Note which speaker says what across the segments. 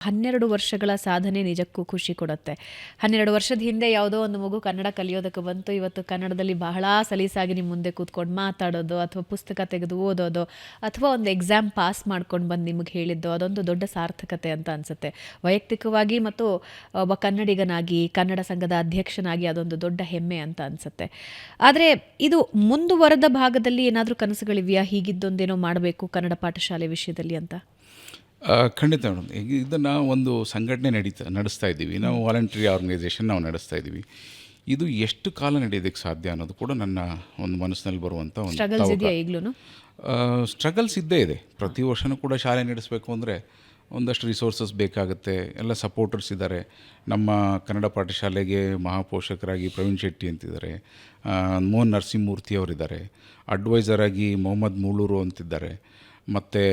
Speaker 1: 12 ವರ್ಷಗಳ ಸಾಧನೆ ನಿಜಕ್ಕೂ ಖುಷಿ ಕೊಡುತ್ತೆ. 12 ವರ್ಷದ ಹಿಂದೆ ಯಾವುದೋ ಒಂದು ಮಗು ಕನ್ನಡ ಕಲಿಯೋದಕ್ಕೆ ಬಂತು. ಇವತ್ತು ಕನ್ನಡದಲ್ಲಿ ಬಹಳ ಸಲೀಸಾಗಿ ನಿಮ್ಮ ಮುಂದೆ ಕೂತ್ಕೊಂಡು ಮಾತಾಡೋದು, ಅಥವಾ ಪುಸ್ತಕ ತೆಗೆದು ಓದೋದು, ಅಥವಾ ಒಂದು ಎಕ್ಸಾಮ್ ಪಾಸ್ ಮಾಡ್ಕೊಂಡು ಬಂದು ನಿಮಗೆ ಹೇಳಿದ್ದು, ಅದೊಂದು ದೊಡ್ಡ ಸಾರ್ಥಕತೆ ಅಂತ ಅನಿಸುತ್ತೆ. ವೈಯಕ್ತಿಕವಾಗಿ ಮತ್ತು ಒಬ್ಬ ಕನ್ನಡಿಗನಾಗಿ, ಕನ್ನಡ ಸಂಘದ ಅಧ್ಯಕ್ಷನಾಗಿ ಅದೊಂದು ದೊಡ್ಡ ಹೆಮ್ಮೆ ಅಂತ ಅನಿಸುತ್ತೆ. ಆದರೆ ಇದು ಮುಂದುವರೆದ ಭಾಗದಲ್ಲಿ ಏನಾದರೂ ಕನಸುಗಳಿವೆಯಾ? ಹೀಗಿದ್ದೊಂದೇನೋ ಮಾಡಬೇಕು ಕನ್ನಡ ಪಾಠಶಾಲೆ ವಿಷಯದಲ್ಲಿ ಅಂತ?
Speaker 2: ಖಂಡಿತ ಮೇಡಮ್. ಈಗ ಇದನ್ನು ಒಂದು ಸಂಘಟನೆ ನಡೆಸ್ತಾ ಇದ್ದೀವಿ ನಾವು. ವಾಲಂಟ್ರಿ ಆರ್ಗನೈಸೇಷನ್ ನಾವು ನಡೆಸ್ತಾ ಇದ್ದೀವಿ. ಇದು ಎಷ್ಟು ಕಾಲ ನಡೆಯೋದಕ್ಕೆ ಸಾಧ್ಯ ಅನ್ನೋದು ಕೂಡ ನನ್ನ ಒಂದು ಮನಸ್ಸಿನಲ್ಲಿ ಬರುವಂಥ ಒಂದು ಸ್ಟ್ರಗಲ್ಸ್ ಇದ್ದೇ ಇದೆ. ಪ್ರತಿ ವರ್ಷವೂ ಕೂಡ ಶಾಲೆ ನಡೆಸಬೇಕು ಅಂದರೆ ಒಂದಷ್ಟು ರಿಸೋರ್ಸಸ್ ಬೇಕಾಗುತ್ತೆ. ಎಲ್ಲ ಸಪೋರ್ಟರ್ಸ್ ಇದ್ದಾರೆ. ನಮ್ಮ ಕನ್ನಡ ಪಾಠಶಾಲೆಗೆ ಮಹಾಪೋಷಕರಾಗಿ ಪ್ರವೀಣ್ ಶೆಟ್ಟಿ ಅಂತಿದ್ದಾರೆ, ಮೋಹನ್ ನರಸಿಂಹಮೂರ್ತಿ ಅವರಿದ್ದಾರೆ, ಅಡ್ವೈಸರ್ ಆಗಿ ಮೊಹಮ್ಮದ್ ಮೂಳೂರು ಅಂತಿದ್ದಾರೆ, ಮತ್ತು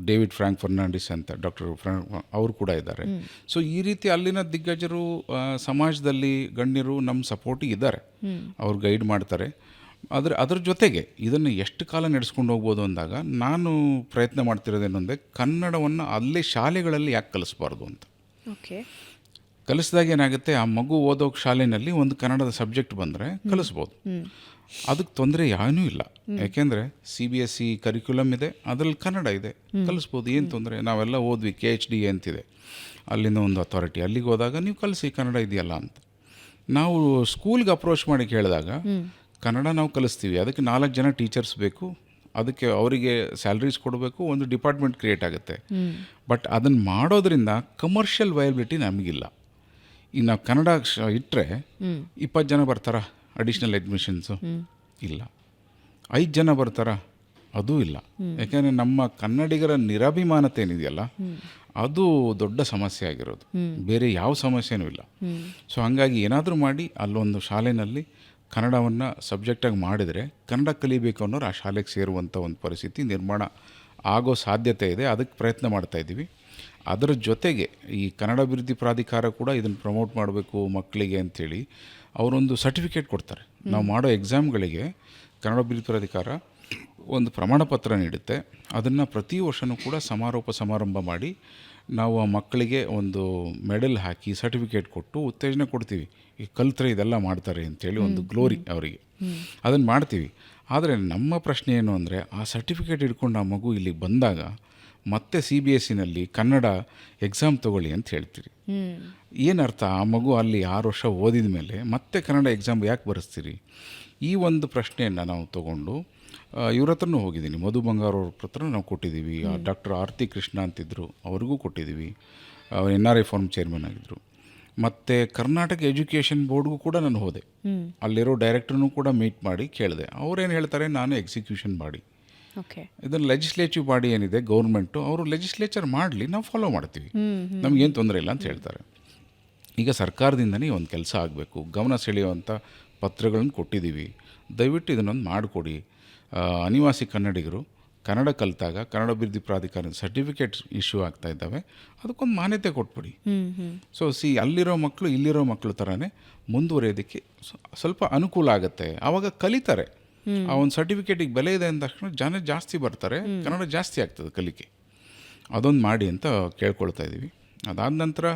Speaker 2: ಡೇವಿಡ್ ಫ್ರಾಂಕ್ ಫರ್ನಾಂಡಿಸ್ ಅಂತ ಡಾಕ್ಟರ್ ಅವರು ಕೂಡ ಇದ್ದಾರೆ. ಸೊ ಈ ರೀತಿ ಅಲ್ಲಿನ ದಿಗ್ಗಜರು, ಸಮಾಜದಲ್ಲಿ ಗಣ್ಯರು ನಮ್ಮ ಸಪೋರ್ಟಿಗೆ ಇದ್ದಾರೆ. ಅವ್ರು ಗೈಡ್ ಮಾಡ್ತಾರೆ. ಅದ್ರ ಜೊತೆಗೆ ಇದನ್ನು ಎಷ್ಟು ಕಾಲ ನಡೆಸ್ಕೊಂಡು ಹೋಗ್ಬೋದು ಅಂದಾಗ ನಾನು ಪ್ರಯತ್ನ ಮಾಡ್ತಿರೋದೇನು ಅಂದರೆ, ಕನ್ನಡವನ್ನು ಅಲ್ಲೇ ಶಾಲೆಗಳಲ್ಲಿ ಯಾಕೆ ಕಲಿಸ್ಬಾರ್ದು ಅಂತ. ಕಲಿಸಿದಾಗ ಏನಾಗುತ್ತೆ, ಆ ಮಗು ಓದೋ ಶಾಲೆಯಲ್ಲಿ ಒಂದು ಕನ್ನಡದ ಸಬ್ಜೆಕ್ಟ್ ಬಂದರೆ ಕಲಿಸ್ಬೋದು. ಅದಕ್ಕೆ ತೊಂದರೆ ಏನೂ ಇಲ್ಲ. ಯಾಕೆಂದರೆ CBSE ಕರಿಕ್ಯುಲಮ್ ಇದೆ, ಅದರಲ್ಲಿ ಕನ್ನಡ ಇದೆ, ಕಲಿಸ್ಬೋದು. ಏನು ತೊಂದರೆ? ನಾವೆಲ್ಲ ಓದ್ವಿ, KHD ಅಂತಿದೆ, ಅಲ್ಲಿಂದ ಒಂದು ಅಥಾರಿಟಿ. ಅಲ್ಲಿಗೆ ಹೋದಾಗ ನೀವು ಕಲಿಸಿ, ಕನ್ನಡ ಇದೆಯಲ್ಲ ಅಂತ. ನಾವು ಸ್ಕೂಲ್ಗೆ ಅಪ್ರೋಚ್ ಮಾಡಿ ಕೇಳಿದಾಗ ಕನ್ನಡ ನಾವು ಕಲಿಸ್ತೀವಿ, ಅದಕ್ಕೆ 4 ಜನ ಟೀಚರ್ಸ್ ಬೇಕು, ಅದಕ್ಕೆ ಅವರಿಗೆ ಸ್ಯಾಲ್ರೀಸ್ ಕೊಡಬೇಕು, ಒಂದು ಡಿಪಾರ್ಟ್ಮೆಂಟ್ ಕ್ರಿಯೇಟ್ ಆಗುತ್ತೆ. ಬಟ್ ಅದನ್ನು ಮಾಡೋದ್ರಿಂದ ಕಮರ್ಷಿಯಲ್ ವಯಬಿಲಿಟಿ ನಮಗಿಲ್ಲ. ಈಗ ನಾವು ಕನ್ನಡ ಇಟ್ಟರೆ 20 ಜನ ಬರ್ತಾರಾ ಅಡಿಷ್ನಲ್ ಅಡ್ಮಿಷನ್ಸು? ಇಲ್ಲ. 5 ಜನ ಬರ್ತಾರಾ? ಅದೂ ಇಲ್ಲ. ಯಾಕೆಂದರೆ ನಮ್ಮ ಕನ್ನಡಿಗರ ನಿರಭಿಮಾನತೆ ಏನಿದೆಯಲ್ಲ, ಅದು ದೊಡ್ಡ ಸಮಸ್ಯೆ ಆಗಿರೋದು. ಬೇರೆ ಯಾವ ಸಮಸ್ಯೆನೂ ಇಲ್ಲ. ಸೊ ಹಾಗಾಗಿ ಏನಾದರೂ ಮಾಡಿ ಅಲ್ಲೊಂದು ಶಾಲೆಯಲ್ಲಿ ಕನ್ನಡವನ್ನು ಸಬ್ಜೆಕ್ಟಾಗಿ ಮಾಡಿದರೆ ಕನ್ನಡ ಕಲಿಬೇಕು ಅನ್ನೋರು ಆ ಶಾಲೆಗೆ ಸೇರುವಂಥ ಒಂದು ಪರಿಸ್ಥಿತಿ ನಿರ್ಮಾಣ ಆಗೋ ಸಾಧ್ಯತೆ ಇದೆ. ಅದಕ್ಕೆ ಪ್ರಯತ್ನ ಮಾಡ್ತಾಯಿದ್ದೀವಿ. ಅದರ ಜೊತೆಗೆ ಈ ಕನ್ನಡ ಅಭಿವೃದ್ಧಿ ಪ್ರಾಧಿಕಾರ ಕೂಡ ಇದನ್ನು ಪ್ರಮೋಟ್ ಮಾಡಬೇಕು ಮಕ್ಕಳಿಗೆ ಅಂಥೇಳಿ ಅವರೊಂದು ಸರ್ಟಿಫಿಕೇಟ್ ಕೊಡ್ತಾರೆ. ನಾವು ಮಾಡೋ ಎಕ್ಸಾಮ್ಗಳಿಗೆ ಕನ್ನಡ ಅಭಿವೃದ್ಧಿ ಪ್ರಾಧಿಕಾರ ಒಂದು ಪ್ರಮಾಣ ಪತ್ರ ನೀಡುತ್ತೆ. ಅದನ್ನು ಪ್ರತಿ ವರ್ಷವೂ ಕೂಡ ಸಮಾರಂಭ ಮಾಡಿ ನಾವು ಆ ಮಕ್ಕಳಿಗೆ ಒಂದು ಮೆಡಲ್ ಹಾಕಿ ಸರ್ಟಿಫಿಕೇಟ್ ಕೊಟ್ಟು ಉತ್ತೇಜನ ಕೊಡ್ತೀವಿ. ಈ ಕಲ್ತ್ರೆ ಇದೆಲ್ಲ ಮಾಡ್ತಾರೆ ಅಂಥೇಳಿ ಒಂದು ಗ್ಲೋರಿ ಅವರಿಗೆ. ಅದನ್ನು ಮಾಡ್ತೀವಿ. ಆದರೆ ನಮ್ಮ ಪ್ರಶ್ನೆ ಏನು ಅಂದರೆ, ಆ ಸರ್ಟಿಫಿಕೇಟ್ ಹಿಡ್ಕೊಂಡು ಆ ಮಗು ಇಲ್ಲಿಗೆ ಬಂದಾಗ ಮತ್ತೆ CBSEನಲ್ಲಿ ಕನ್ನಡ ಎಕ್ಸಾಮ್ ತೊಗೊಳ್ಳಿ ಅಂತ ಹೇಳ್ತೀರಿ. ಏನರ್ಥ? ಆ ಮಗು ಅಲ್ಲಿ 6 ವರ್ಷ ಓದಿದ ಮೇಲೆ ಮತ್ತೆ ಕನ್ನಡ ಎಕ್ಸಾಮ್ ಯಾಕೆ ಬರೆಸ್ತೀರಿ? ಈ ಒಂದು ಪ್ರಶ್ನೆಯನ್ನು ನಾವು ತೊಗೊಂಡು ಇವ್ರ ಹತ್ರನೂ ಹೋಗಿದ್ದೀನಿ. ಮಧು ಬಂಗಾರ್ ಅವ್ರ ಹತ್ರ ನಾವು ಕೊಟ್ಟಿದ್ದೀವಿ. ಡಾಕ್ಟರ್ ಆರತಿ ಕೃಷ್ಣ ಅಂತಿದ್ದರು, ಅವ್ರಿಗೂ ಕೊಟ್ಟಿದ್ದೀವಿ. NRI ಫಾರ್ಮ್ ಚೇರ್ಮನ್ ಆಗಿದ್ದರು. ಮತ್ತು ಕರ್ನಾಟಕ ಎಜುಕೇಷನ್ ಬೋರ್ಡ್ಗೂ ಕೂಡ ನಾನು ಹೋದೆ. ಅಲ್ಲಿರೋ ಡೈರೆಕ್ಟ್ರನ್ನೂ ಕೂಡ ಮೀಟ್ ಮಾಡಿ ಕೇಳಿದೆ. ಅವ್ರೇನು ಹೇಳ್ತಾರೆ, ನಾನು ಎಕ್ಸಿಕ್ಯೂಷನ್ ಬಾಡಿ, ಇದನ್ನು ಲೆಜಿಸ್ಲೇಟಿವ್ ಬಾಡಿ ಏನಿದೆ ಗೌರ್ಮೆಂಟು, ಅವರು ಲೆಜಿಸ್ಲೇಚರ್ ಮಾಡಲಿ, ನಾವು ಫಾಲೋ ಮಾಡ್ತೀವಿ, ನಮಗೇನು ತೊಂದರೆ ಇಲ್ಲ ಅಂತ ಹೇಳ್ತಾರೆ. ಈಗ ಸರ್ಕಾರದಿಂದನೇ ಒಂದು ಕೆಲಸ ಆಗಬೇಕು. ಗಮನ ಸೆಳೆಯುವಂಥ ಪತ್ರಗಳನ್ನು ಕೊಟ್ಟಿದ್ದೀವಿ. ದಯವಿಟ್ಟು ಇದನ್ನೊಂದು ಮಾಡಿಕೊಡಿ. ಅನಿವಾಸಿ ಕನ್ನಡಿಗರು ಕನ್ನಡ ಕಲಿತಾಗ ಕನ್ನಡ ಅಭಿವೃದ್ಧಿ ಪ್ರಾಧಿಕಾರದ ಸರ್ಟಿಫಿಕೇಟ್ ಇಶ್ಯೂ ಆಗ್ತಾ ಇದ್ದಾವೆ, ಅದಕ್ಕೊಂದು ಮಾನ್ಯತೆ ಕೊಟ್ಬಿಡಿ. ಸೊ ಅಲ್ಲಿರೋ ಮಕ್ಕಳು ಇಲ್ಲಿರೋ ಮಕ್ಕಳು ಥರನೇ ಮುಂದುವರಿಯೋದಕ್ಕೆ ಸ್ವಲ್ಪ ಅನುಕೂಲ ಆಗುತ್ತೆ. ಆವಾಗ ಕಲಿತಾರೆ. ಆ ಒಂದು ಸರ್ಟಿಫಿಕೇಟಿಗೆ ಬೆಲೆ ಇದೆ ಅಂದ ತಕ್ಷಣ ಜನ ಜಾಸ್ತಿ ಬರ್ತಾರೆ, ಕನ್ನಡ ಜಾಸ್ತಿ ಆಗ್ತದೆ ಕಲಿಕೆ. ಅದೊಂದು ಮಾಡಿ ಅಂತ ಕೇಳ್ಕೊಳ್ತಾ ಇದ್ದೀವಿ. ಅದಾದ ನಂತರ